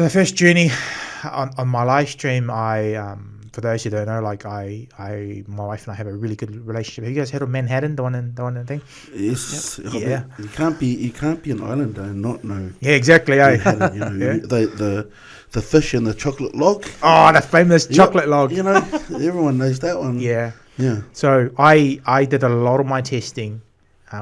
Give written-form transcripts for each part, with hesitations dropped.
my first journey on my live stream, for those who don't know, like my wife and I have a really good relationship. Have you guys heard of Manhattan, the one in the thing? Yes. Yep. Yeah. You can't be an islander and not know. Yeah, exactly. Manhattan, Yeah. The fish and the chocolate log. Oh, the famous chocolate log. You know, everyone knows that one. Yeah. Yeah. So I did a lot of my testing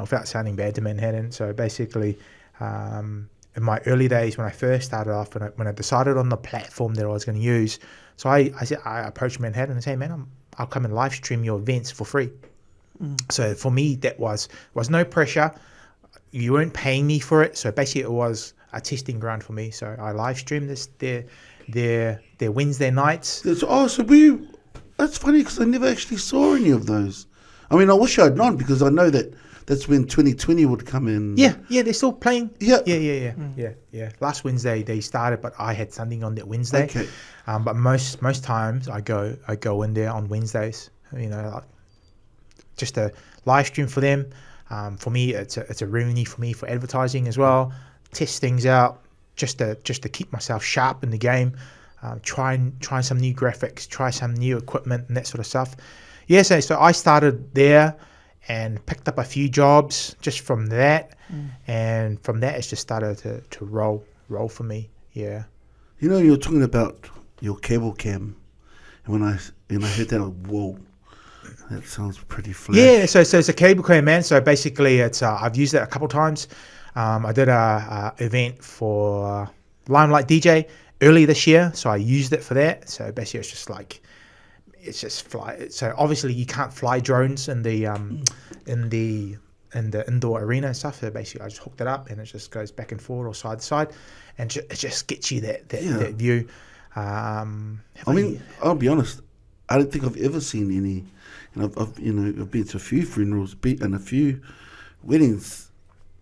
without sounding bad to Manhattan. So basically, in my early days when I first started off, when I decided on the platform that I was going to use, so I approached Manhattan and said, hey, man, I'll come and live stream your events for free. So for me, that was no pressure. You weren't paying me for it. So basically it was a testing ground for me. So I live streamed their Wednesday nights. That's funny because I never actually saw any of those. I mean, I wish I'd known because I know that's when 2020 would come in. Yeah, they're still playing. Yeah. Yeah. Last Wednesday they started, but I had something on that Wednesday. Okay. But most times I go in there on Wednesdays. You know, like just a live stream for them. For me, it's a revenue for me for advertising as well. Test things out just to keep myself sharp in the game. Try some new graphics, try some new equipment and that sort of stuff. Yeah, so I started there and picked up a few jobs just from that, and from that it's just started to roll for me. Yeah. You know, you're talking about your cable cam, and when I heard that, whoa, that sounds pretty flash. Yeah, so it's a cable cam, man. So basically, it's I've used it a couple times. I did a event for Limelight DJ early this year, so I used it for that. So basically, it's just fly. So obviously, you can't fly drones in the indoor arena and stuff. So basically, I just hooked it up, and it just goes back and forth or side to side, and it just gets you that view. I mean, I'll be honest. I don't think I've ever seen any. And I've been to a few funerals, and a few weddings,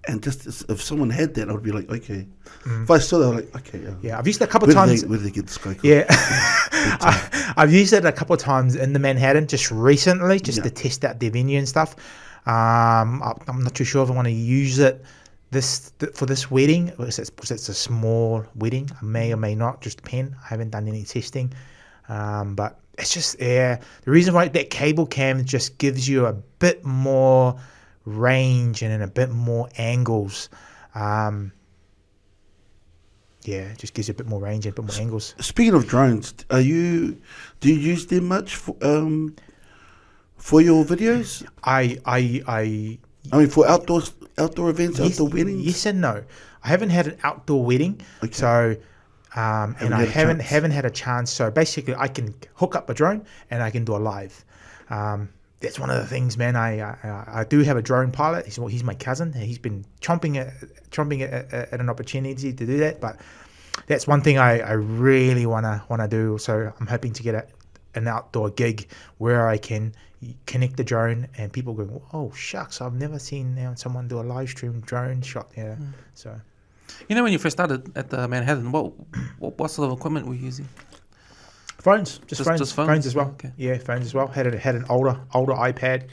and just if someone had that, I would be like, okay. If I saw that, I'd be like, okay. Yeah, I've used it a couple of times. Where did they get this guy? Yeah, I've used it a couple of times in the Manhattan just recently, just to test out their venue and stuff. I'm not too sure if I want to use it for this wedding, because it's a small wedding. I may or may not, just depend. I haven't done any testing, but it's just the reason why that cable cam just gives you a bit more range and a bit more angles. It just gives you a bit more range and a bit more angles. Speaking of drones, do you use them much for your videos? I mean, for outdoor events, outdoor weddings? Yes and no. I haven't had an outdoor wedding, so and I haven't had a chance. So basically, I can hook up a drone and I can do a live. That's one of the things, man. I do have a drone pilot. He's my cousin. He's been chomping at an opportunity to do that. But that's one thing I really wanna do. So I'm hoping to get an outdoor gig where I can connect the drone and people go, oh shucks, I've never seen someone do a live stream drone shot. Yeah. So. You know, when you first started at Manhattan, what sort of equipment were you using? Phones, just phones as well. Okay. Yeah, phones as well. Had an older iPad,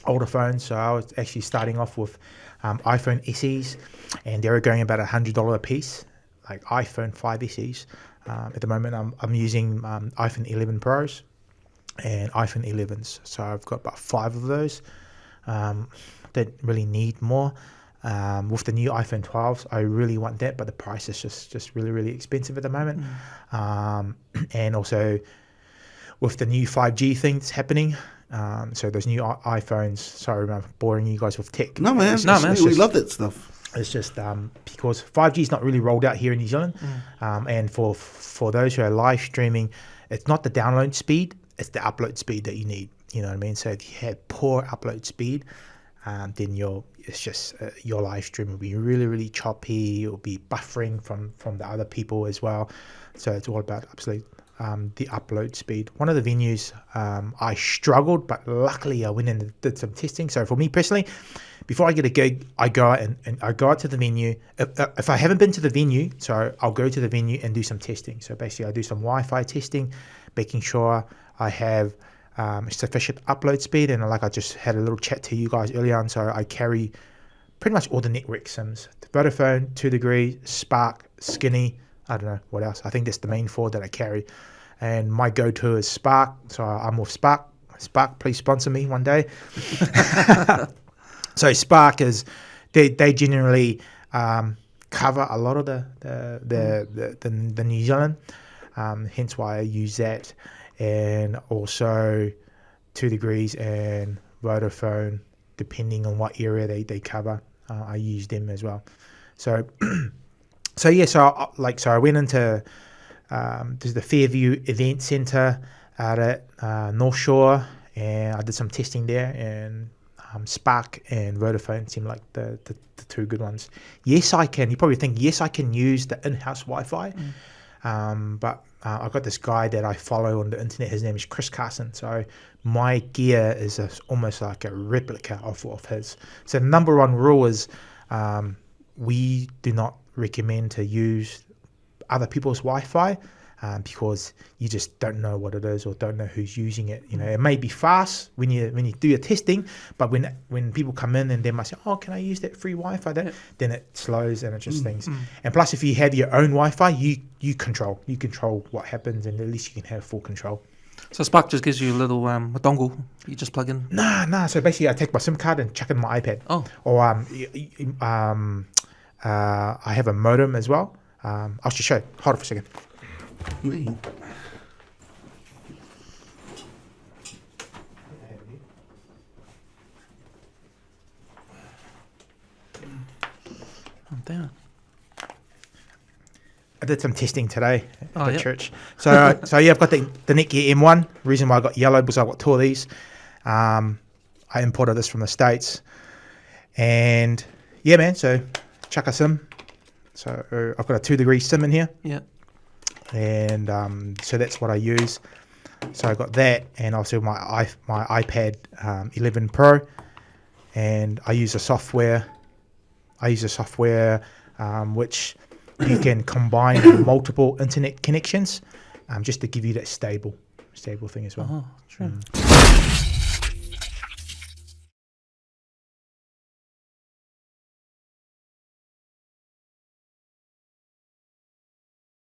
older phone. So I was actually starting off with iPhone SEs, and they were going about $100 a piece, like iPhone 5 SEs. At the moment, I'm using iPhone 11 Pros and iPhone 11s. So I've got about 5 of those. Don't really need more. With the new iPhone 12s, I really want that, but the price is just really, really expensive at the moment. And also with the new 5G things happening, so those new iPhones, sorry I'm boring you guys with tech. No man, we love that stuff. It's just because 5G is not really rolled out here in New Zealand, and for those who are live streaming, it's not the download speed, it's the upload speed that you need. You know what I mean? So if you had poor upload speed, then your live stream will be really, really choppy. It will be buffering from the other people as well. So it's all about absolutely the upload speed. One of the venues I struggled, but luckily I went and did some testing. So for me personally, before I get a gig, I go out and I go out to the venue. If I haven't been to the venue, so I'll go to the venue and do some testing. So basically I do some Wi-Fi testing, making sure I have sufficient upload speed, and like I just had a little chat to you guys earlier on, so I carry pretty much all the network SIMs: Vodafone, 2 Degree, Spark, Skinny, I don't know what else. I think that's the main 4 that I carry. And my go-to is Spark. So I'm with Spark. Spark, please sponsor me one day. So Spark is, they generally cover a lot of the New Zealand. Hence why I use that. And also 2 Degrees and Vodafone, depending on what area they cover. I use them as well. So so I went into there's the Fairview Event Centre out at North Shore, and I did some testing there, and Spark and Vodafone seem like the 2 good ones. Yes, I can. You probably think, yes, I can use the in-house Wi-Fi, but I've got this guy that I follow on the internet. His name is Chris Carson. So my gear is almost like a replica of his. So the number 1 rule is we do not recommend to use other people's Wi-Fi because you just don't know what it is or don't know who's using it. You know, it may be fast when you do your testing, but when people come in and they might say, "Oh, can I use that free Wi-Fi?" Then it slows and it just things. And plus, if you have your own Wi-Fi, you control what happens, and at least you can have full control. So Spark just gives you a little a dongle you just plug in? Nah. So basically, I take my SIM card and chuck in my iPad. Oh. Or I have a modem as well. I'll just show you. Hold on for a second. I'm down. I did some testing today at the yep. church. So yeah, I've got the Netgear M1. Reason why I got yellow because I've got 2 of these. I imported this from the States. And yeah, man, so chuck a SIM. So I've got a 2 Degrees SIM in here. Yeah. And so that's what I use. So I got that, and also my iPad 11 Pro, and I use a software. Which you can combine multiple internet connections, just to give you that stable thing as well. Oh, true.